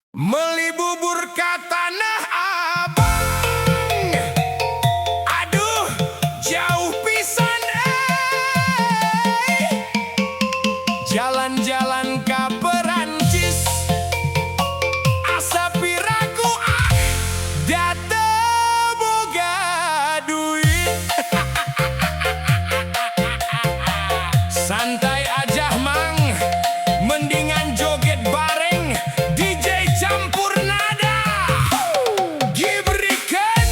Meli bubur ka Tanah Abang, aduh jauh pisan jalan-jalan ka Perancis, asa piraku da teu boga duit. Santai aja mang, mendingan joget bareng DJ campur nada Gibrikan.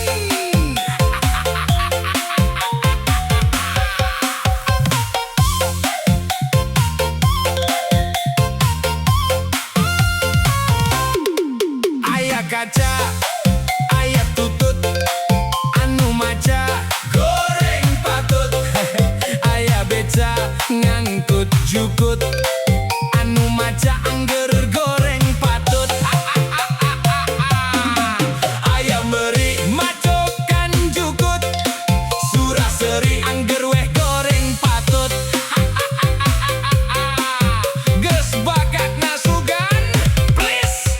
Aya kaca, aya tutut, anu maca goreng patut. Aya beca ngangkut jukut, anu maca angger goreng patut. Aya meri macokan jukut, suraseri angger weh goreng patut. Geus bakat nasugan please.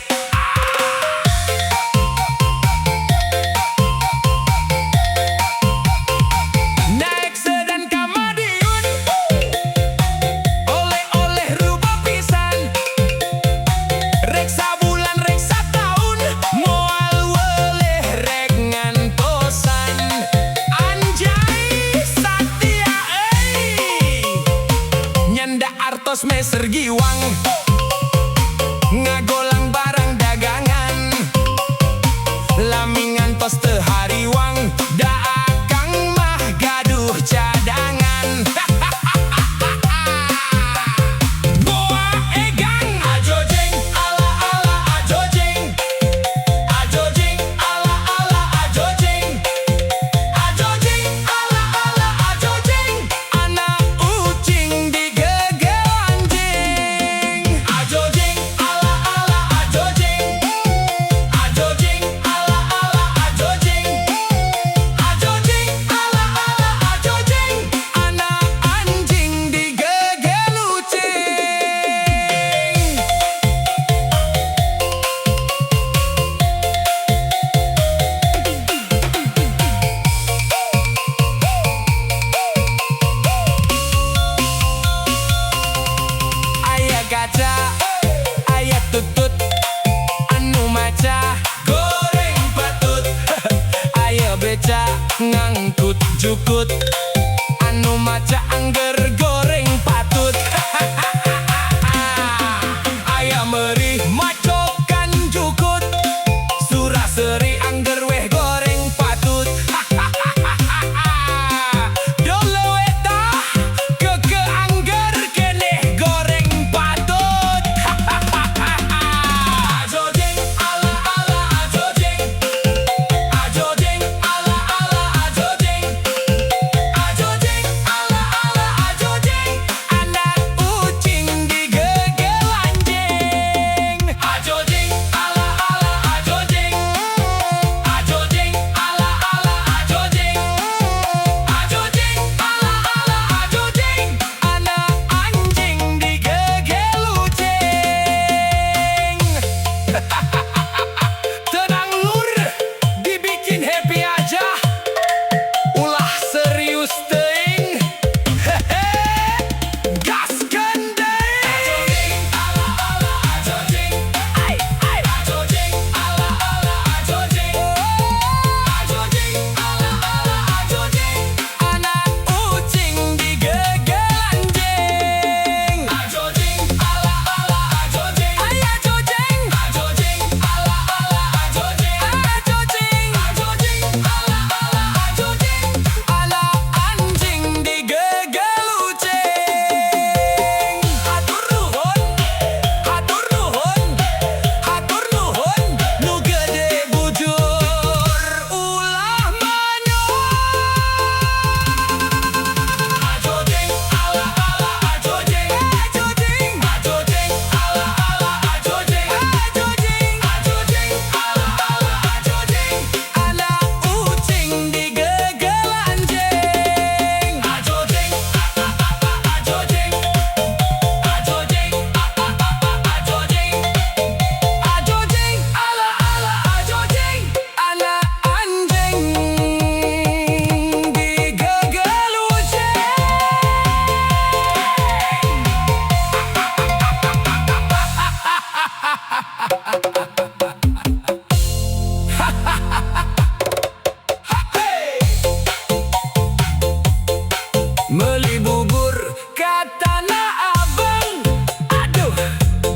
Meli bubur ke Tanah Abang, aduh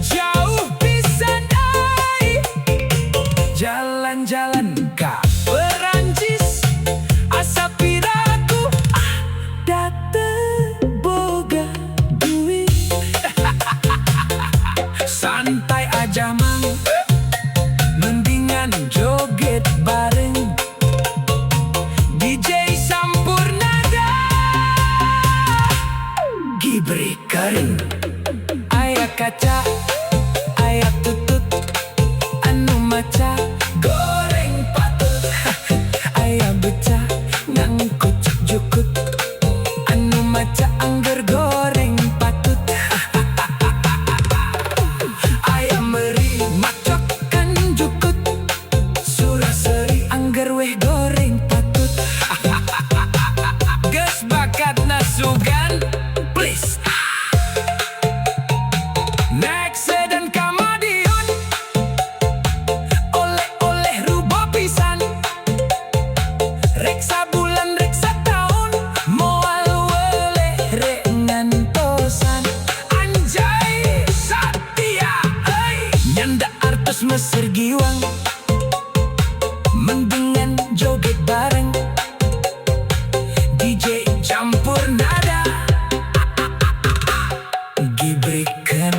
jauh pisan ai. Jalan-jalan ke Perancis, asa piraku date boga duit. Santai aja mang, mendingan joget bareng DJ Sampurnada. Gibri kering, aya kaca, aya tutut, anu maca goreng patut. Aya beca ngangkut jukut, anu maca angger goreng patut. Aya meri macokan jukut, suraseri angger weh goreng patut. Geus bakat nasugan please. Next dan Kamadiun, oleh-oleh rubo pisan. Reksa bulan reksa tahun, moal weleh rek ngantosan. Anjay Satya euy, nyanda artos Mesir giwang, mendingan joget bareng DJ campur nada. Gibrikan,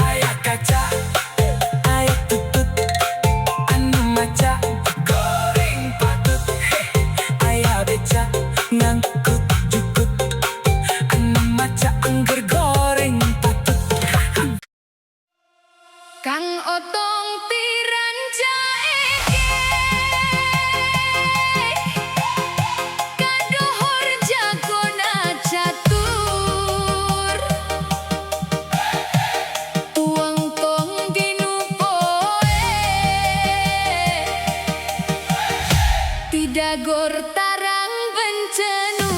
aya kaca, aya tutut, anu maca goreng patut. Aya beca ngangkut jukut, anu maca angger goreng patut. Kang Otong tiran jaeke, kadohor jagona catur, tuang tong dinu poe, tidagor tarang bencenur.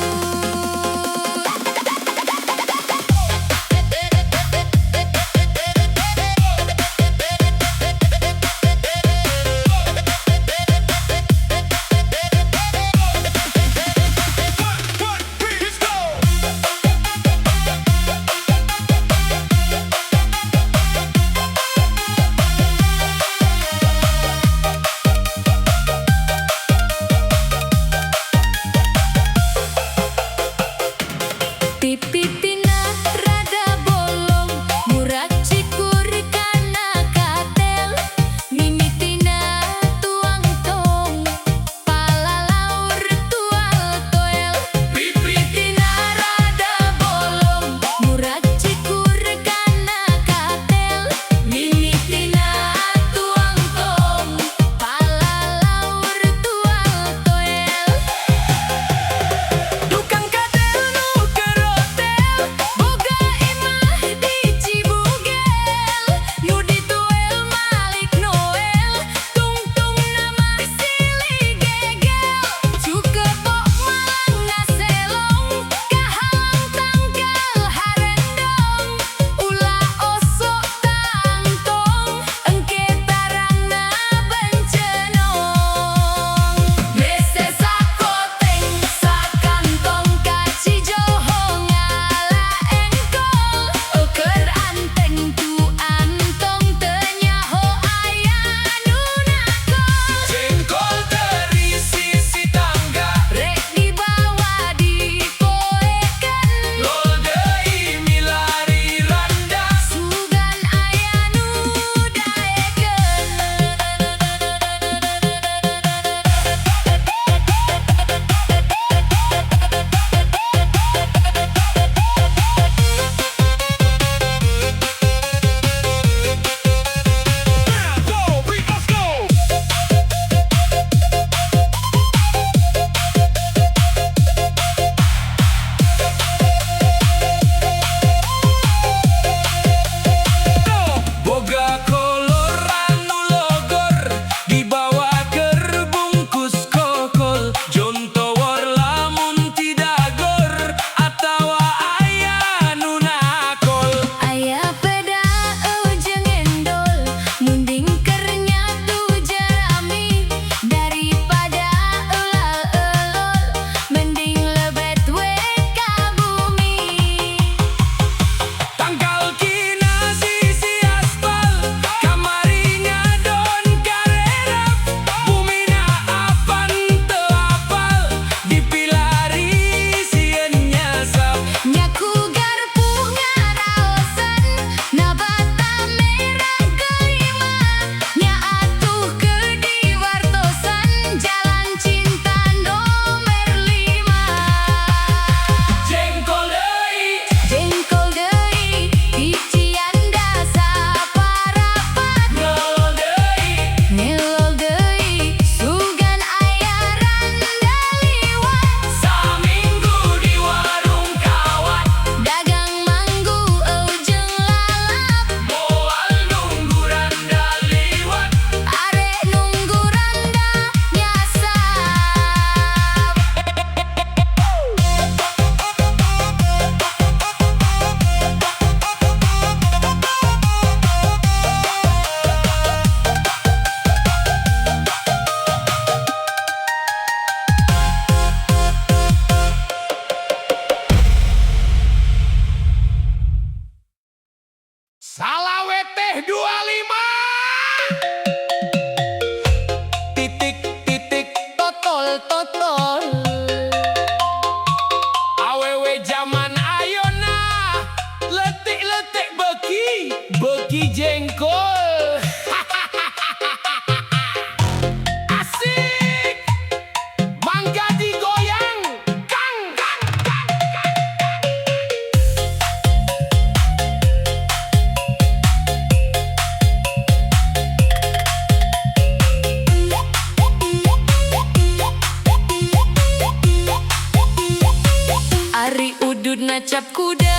Dudut nacap kuda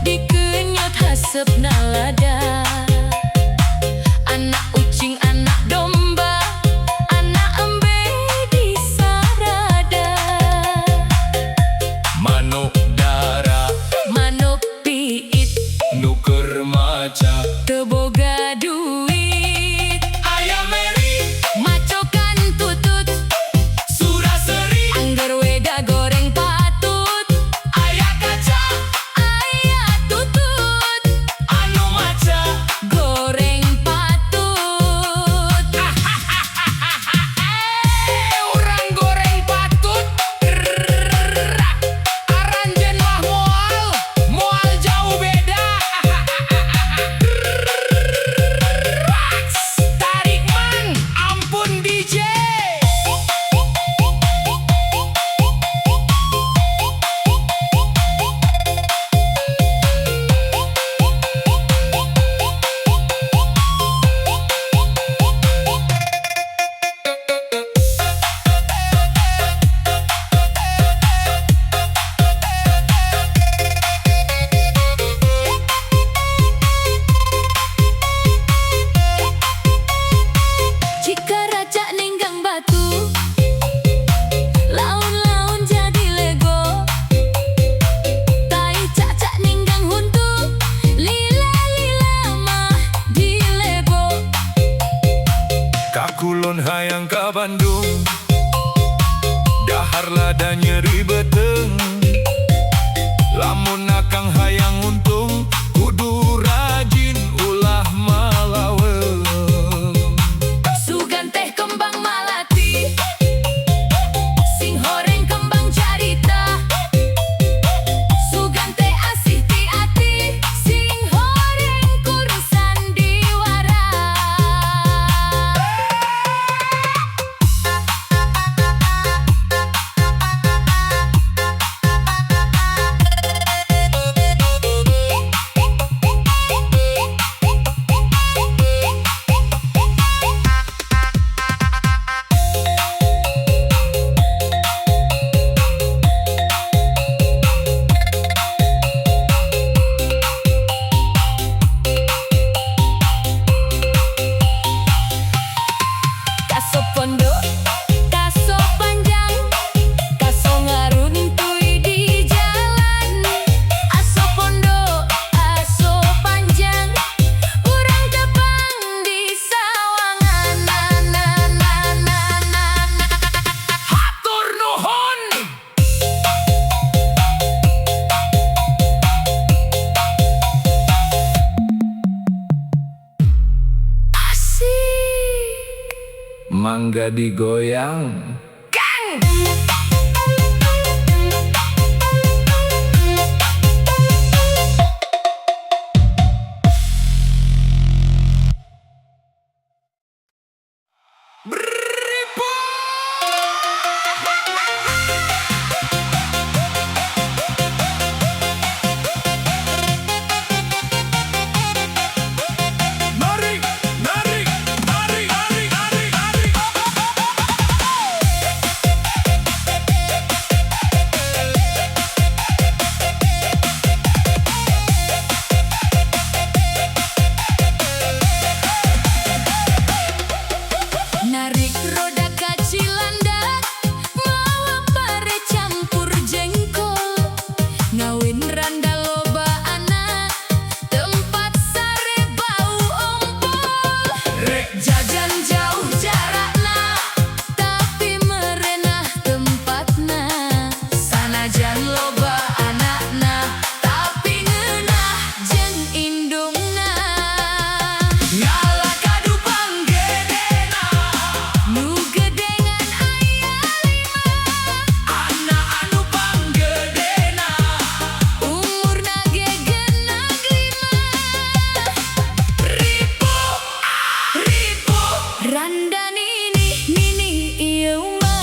dikenyot hasep nalada. Anak ucing anak domba, anak embe di sarada. Manuk dara, Manuk piit nuker maca, teboga duit. ayam meri, Macokan tutut suraseri, angger weda goreng patut. ayah kaca, Ayah tutut anu maca. goreng patut. Orang goreng patut, aranjen mah moal jauh beda. Tarik man, ampun DJ. Jika raja ninggang batu, laun-laun jadi lego. Tai cacak ninggang huntu, lila-lila mah di lego. Kakulon hayang ka Bandung, dahar lada nyeri beteng. Lamun akang hayang untung, kudu rajin ulah malaweng. Sugan teh kembang malati, sing horeng kembang carita. Sugan teh asih ti ati, sing horeng kurusan diwara. Kaso pondok, kaso panjang, kaso ngaruntui di jalan. Aso pondok, aso panjang, urang tepang di sawangan. Hatur nuhun. Asik. Mangga digoyang. Narik, narik, narik, narik, narik, narik. Narik roda kacilandak, mawa pare campur jengkol. Ngawin randa loba anak, tempat sare bau ompol. Rek Jajan jauh jarakna, tapi merenah tempatna. Sanajan loba anakna, tapi ngeunah jeung indungna. ngala kadu panggedena, Nu gedengan aya anak anu panggedena. umurna ge genag 5. Ribu, ribu. Randa nini ieu mah.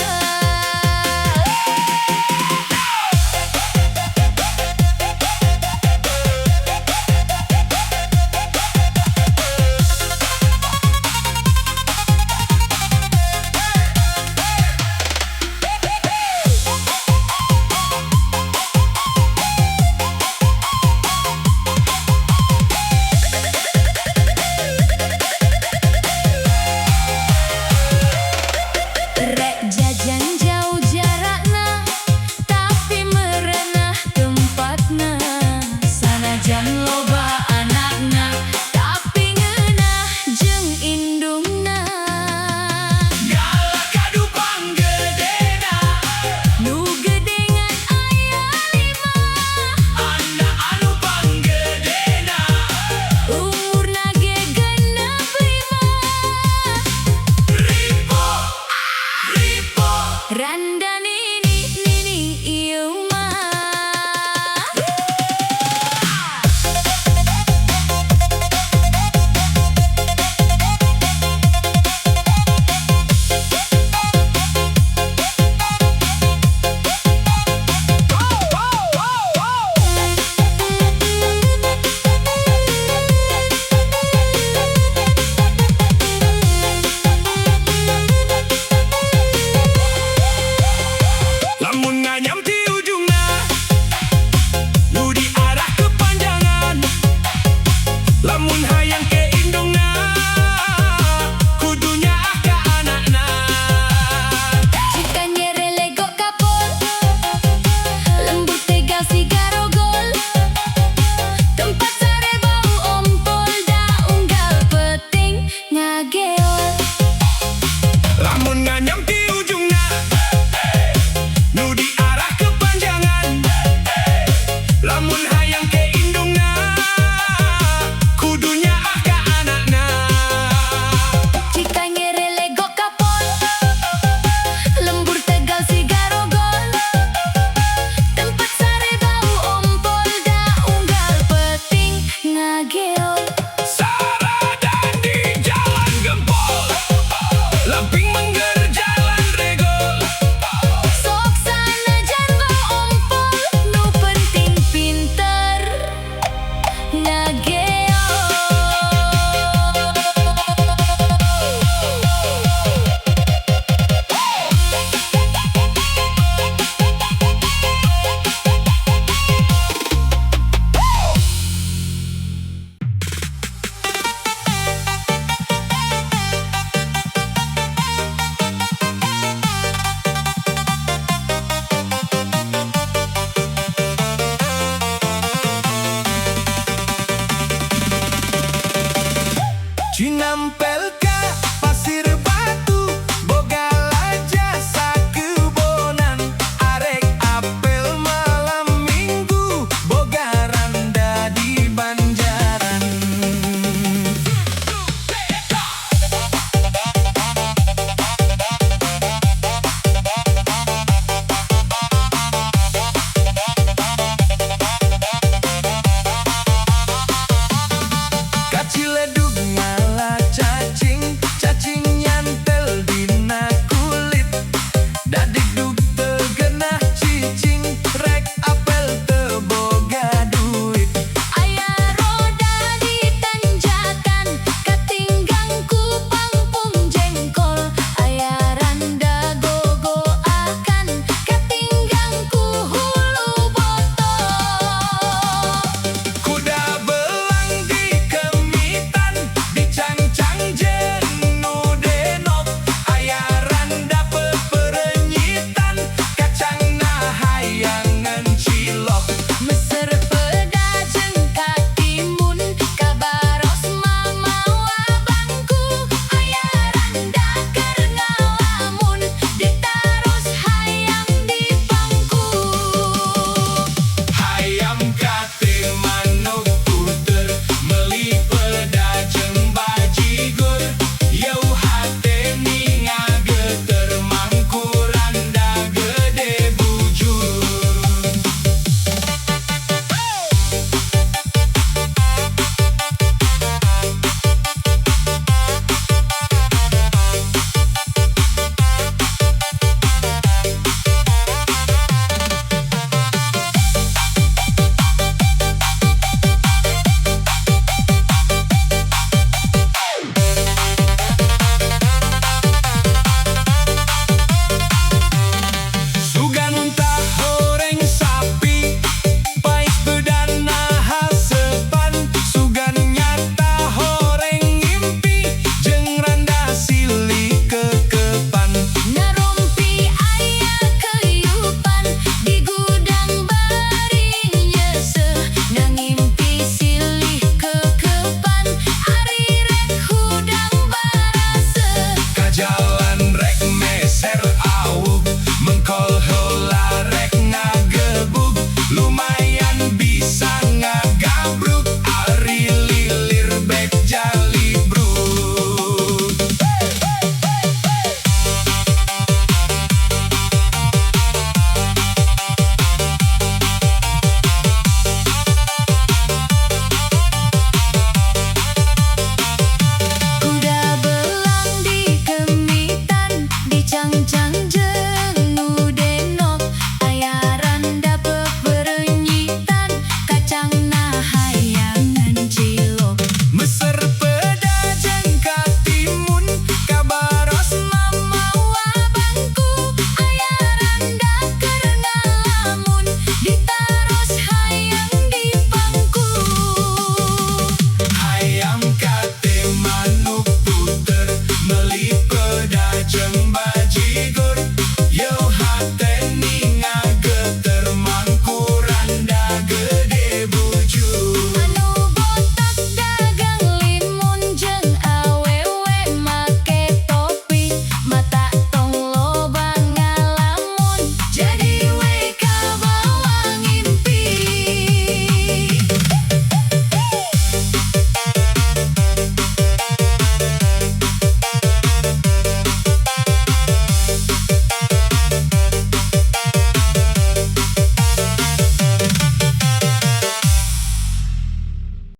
nampel ke pasir